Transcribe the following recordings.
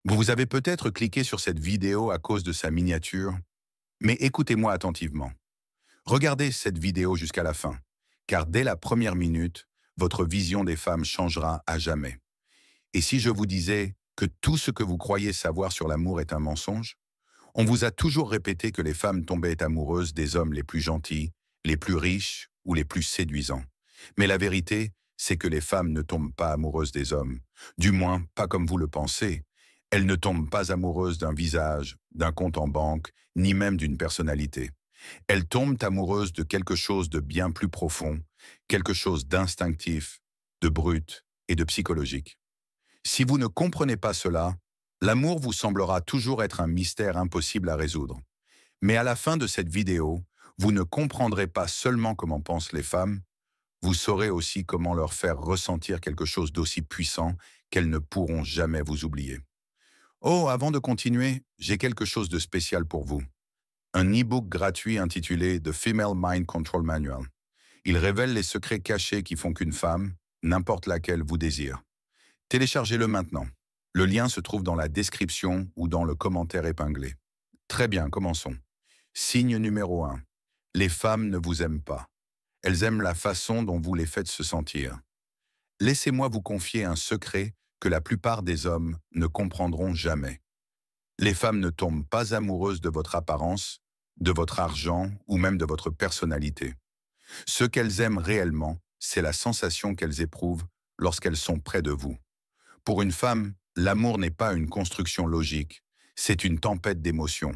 Vous avez peut-être cliqué sur cette vidéo à cause de sa miniature, mais écoutez-moi attentivement. Regardez cette vidéo jusqu'à la fin, car dès la première minute, votre vision des femmes changera à jamais. Et si je vous disais que tout ce que vous croyez savoir sur l'amour est un mensonge? On vous a toujours répété que les femmes tombaient amoureuses des hommes les plus gentils, les plus riches ou les plus séduisants. Mais la vérité, c'est que les femmes ne tombent pas amoureuses des hommes. Du moins, pas comme vous le pensez. Elles ne tombent pas amoureuses d'un visage, d'un compte en banque, ni même d'une personnalité. Elles tombent amoureuses de quelque chose de bien plus profond, quelque chose d'instinctif, de brut et de psychologique. Si vous ne comprenez pas cela, l'amour vous semblera toujours être un mystère impossible à résoudre. Mais à la fin de cette vidéo, vous ne comprendrez pas seulement comment pensent les femmes, vous saurez aussi comment leur faire ressentir quelque chose d'aussi puissant qu'elles ne pourront jamais vous oublier. Oh, avant de continuer, j'ai quelque chose de spécial pour vous. Un e-book gratuit intitulé The Female Mind Control Manual. Il révèle les secrets cachés qui font qu'une femme, n'importe laquelle, vous désire. Téléchargez-le maintenant. Le lien se trouve dans la description ou dans le commentaire épinglé. Très bien, commençons. Signe numéro 1. Les femmes ne vous aiment pas. Elles aiment la façon dont vous les faites se sentir. Laissez-moi vous confier un secret que la plupart des hommes ne comprendront jamais. Les femmes ne tombent pas amoureuses de votre apparence, de votre argent ou même de votre personnalité. Ce qu'elles aiment réellement, c'est la sensation qu'elles éprouvent lorsqu'elles sont près de vous. Pour une femme, l'amour n'est pas une construction logique, c'est une tempête d'émotions,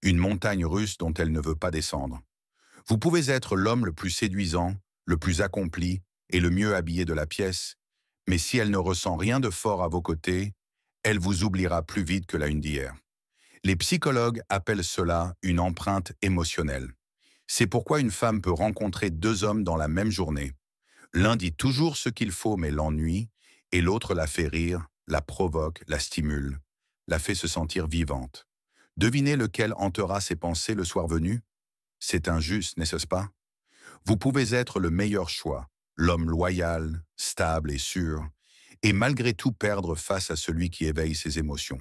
une montagne russe dont elle ne veut pas descendre. Vous pouvez être l'homme le plus séduisant, le plus accompli et le mieux habillé de la pièce, mais si elle ne ressent rien de fort à vos côtés, elle vous oubliera plus vite que la une d'hier. Les psychologues appellent cela une empreinte émotionnelle. C'est pourquoi une femme peut rencontrer deux hommes dans la même journée. L'un dit toujours ce qu'il faut mais l'ennuie, et l'autre la fait rire, la provoque, la stimule, la fait se sentir vivante. Devinez lequel hantera ses pensées le soir venu? C'est injuste, n'est-ce pas? Vous pouvez être le meilleur choix, l'homme loyal, stable et sûr, et malgré tout perdre face à celui qui éveille ses émotions.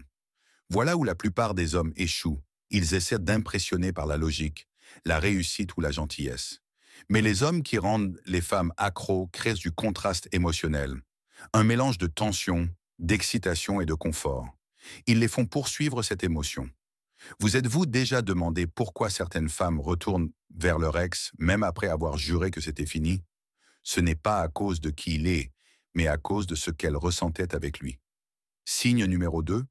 Voilà où la plupart des hommes échouent. Ils essaient d'impressionner par la logique, la réussite ou la gentillesse. Mais les hommes qui rendent les femmes accros créent du contraste émotionnel, un mélange de tension, d'excitation et de confort. Ils les font poursuivre cette émotion. Vous êtes-vous déjà demandé pourquoi certaines femmes retournent vers leur ex même après avoir juré que c'était fini? Ce n'est pas à cause de qui il est, mais à cause de ce qu'elles ressentaient avec lui. Signe numéro 2.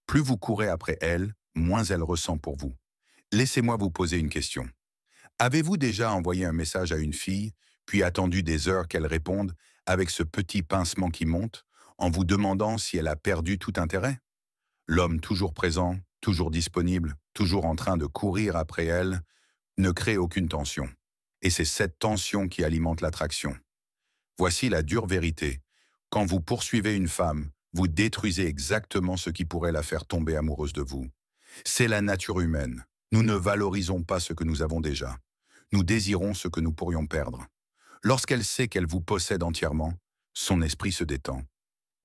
Plus vous courez après elle, moins elle ressent pour vous. Laissez-moi vous poser une question. Avez-vous déjà envoyé un message à une fille, puis attendu des heures qu'elle réponde avec ce petit pincement qui monte, en vous demandant si elle a perdu tout intérêt? L'homme toujours présent, toujours disponible, toujours en train de courir après elle, ne crée aucune tension. Et c'est cette tension qui alimente l'attraction. Voici la dure vérité. Quand vous poursuivez une femme, vous détruisez exactement ce qui pourrait la faire tomber amoureuse de vous. C'est la nature humaine. Nous ne valorisons pas ce que nous avons déjà. Nous désirons ce que nous pourrions perdre. Lorsqu'elle sait qu'elle vous possède entièrement, son esprit se détend.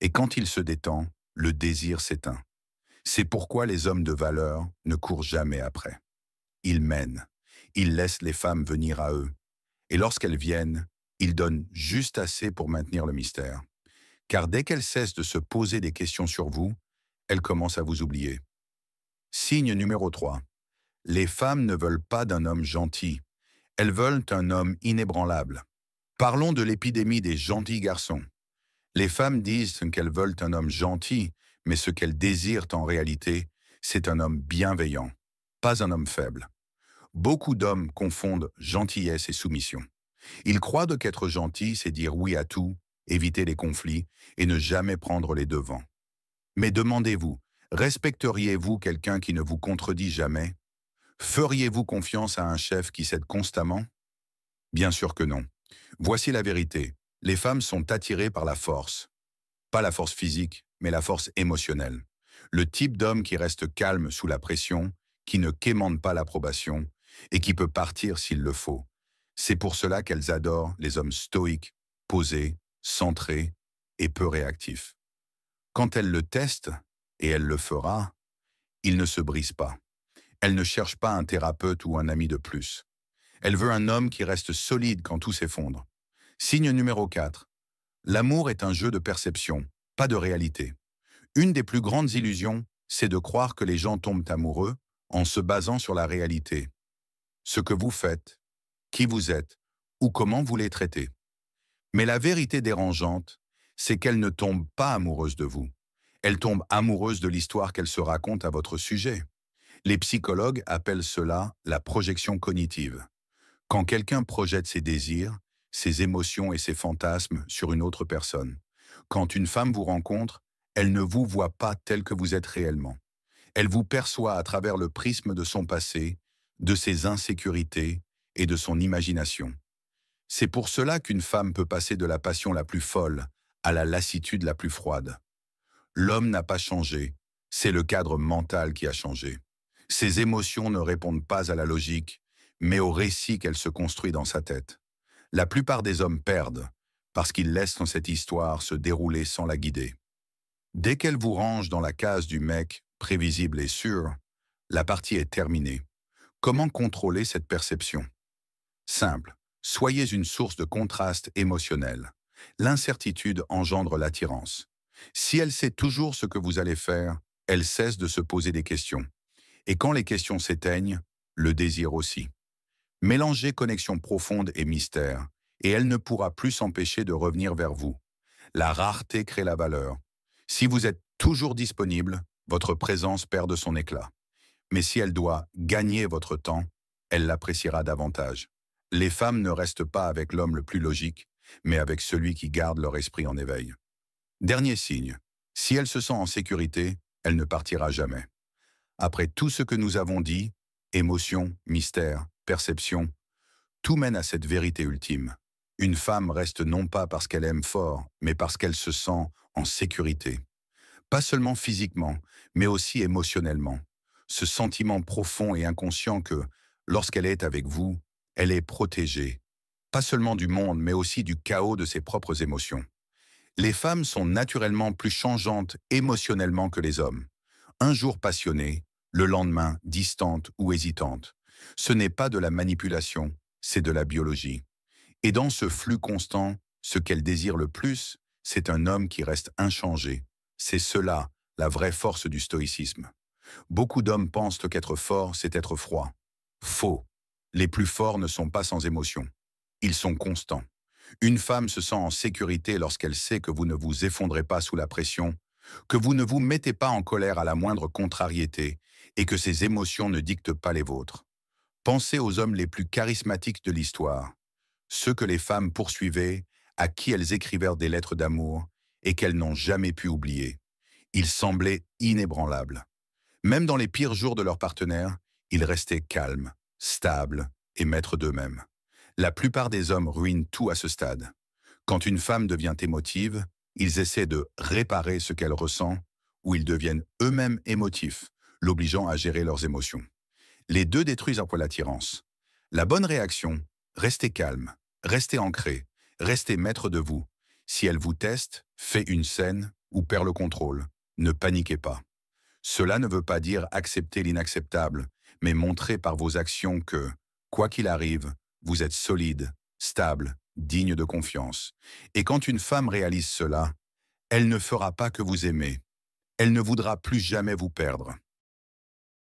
Et quand il se détend, le désir s'éteint. C'est pourquoi les hommes de valeur ne courent jamais après. Ils mènent. Ils laissent les femmes venir à eux. Et lorsqu'elles viennent, ils donnent juste assez pour maintenir le mystère. Car dès qu'elles cessent de se poser des questions sur vous, elles commencent à vous oublier. Signe numéro 3. Les femmes ne veulent pas d'un homme gentil. Elles veulent un homme inébranlable. Parlons de l'épidémie des gentils garçons. Les femmes disent qu'elles veulent un homme gentil, mais ce qu'elles désirent en réalité, c'est un homme bienveillant, pas un homme faible. Beaucoup d'hommes confondent gentillesse et soumission. Ils croient qu'être gentil, c'est dire oui à tout, éviter les conflits et ne jamais prendre les devants. Mais demandez-vous, respecteriez-vous quelqu'un qui ne vous contredit jamais? Feriez-vous confiance à un chef qui cède constamment? Bien sûr que non. Voici la vérité. Les femmes sont attirées par la force. Pas la force physique, mais la force émotionnelle. Le type d'homme qui reste calme sous la pression, qui ne quémande pas l'approbation et qui peut partir s'il le faut. C'est pour cela qu'elles adorent les hommes stoïques, posés, centrés et peu réactifs. Quand elles le testent, et elle le fera, il ne se brise pas. Elle ne cherche pas un thérapeute ou un ami de plus. Elle veut un homme qui reste solide quand tout s'effondre. Signe numéro 4. L'amour est un jeu de perception, pas de réalité. Une des plus grandes illusions, c'est de croire que les gens tombent amoureux en se basant sur la réalité. Ce que vous faites, qui vous êtes ou comment vous les traitez. Mais la vérité dérangeante, c'est qu'elle ne tombe pas amoureuse de vous. Elle tombe amoureuse de l'histoire qu'elle se raconte à votre sujet. Les psychologues appellent cela la projection cognitive. Quand quelqu'un projette ses désirs, ses émotions et ses fantasmes sur une autre personne. Quand une femme vous rencontre, elle ne vous voit pas tel que vous êtes réellement. Elle vous perçoit à travers le prisme de son passé, de ses insécurités et de son imagination. C'est pour cela qu'une femme peut passer de la passion la plus folle à la lassitude la plus froide. L'homme n'a pas changé, c'est le cadre mental qui a changé. Ses émotions ne répondent pas à la logique, mais au récit qu'elle se construit dans sa tête. La plupart des hommes perdent, parce qu'ils laissent dans cette histoire se dérouler sans la guider. Dès qu'elle vous range dans la case du mec, prévisible et sûr, la partie est terminée. Comment contrôler cette perception? Simple, soyez une source de contraste émotionnel. L'incertitude engendre l'attirance. Si elle sait toujours ce que vous allez faire, elle cesse de se poser des questions. Et quand les questions s'éteignent, le désir aussi. Mélangez connexion profonde et mystère, et elle ne pourra plus s'empêcher de revenir vers vous. La rareté crée la valeur. Si vous êtes toujours disponible, votre présence perd de son éclat. Mais si elle doit gagner votre temps, elle l'appréciera davantage. Les femmes ne restent pas avec l'homme le plus logique, mais avec celui qui garde leur esprit en éveil. Dernier signe, si elle se sent en sécurité, elle ne partira jamais. Après tout ce que nous avons dit, émotion, mystère, perception, tout mène à cette vérité ultime. Une femme reste non pas parce qu'elle aime fort, mais parce qu'elle se sent en sécurité. Pas seulement physiquement, mais aussi émotionnellement. Ce sentiment profond et inconscient que, lorsqu'elle est avec vous, elle est protégée. Pas seulement du monde, mais aussi du chaos de ses propres émotions. Les femmes sont naturellement plus changeantes émotionnellement que les hommes. Un jour passionnées, le lendemain distantes ou hésitantes. Ce n'est pas de la manipulation, c'est de la biologie. Et dans ce flux constant, ce qu'elle désire le plus, c'est un homme qui reste inchangé. C'est cela, la vraie force du stoïcisme. Beaucoup d'hommes pensent qu'être fort, c'est être froid. Faux. Les plus forts ne sont pas sans émotion. Ils sont constants. Une femme se sent en sécurité lorsqu'elle sait que vous ne vous effondrez pas sous la pression, que vous ne vous mettez pas en colère à la moindre contrariété et que ses émotions ne dictent pas les vôtres. Pensez aux hommes les plus charismatiques de l'histoire, ceux que les femmes poursuivaient, à qui elles écrivèrent des lettres d'amour et qu'elles n'ont jamais pu oublier. Ils semblaient inébranlables. Même dans les pires jours de leur partenaire, ils restaient calmes, stables et maîtres d'eux-mêmes. La plupart des hommes ruinent tout à ce stade. Quand une femme devient émotive, ils essaient de réparer ce qu'elle ressent ou ils deviennent eux-mêmes émotifs, l'obligeant à gérer leurs émotions. Les deux détruisent un peu l'attirance. La bonne réaction, restez calme, restez ancré, restez maître de vous. Si elle vous teste, fait une scène ou perd le contrôle, ne paniquez pas. Cela ne veut pas dire accepter l'inacceptable, mais montrer par vos actions que, quoi qu'il arrive, vous êtes solide, stable, digne de confiance. Et quand une femme réalise cela, elle ne fera pas que vous aimer. Elle ne voudra plus jamais vous perdre.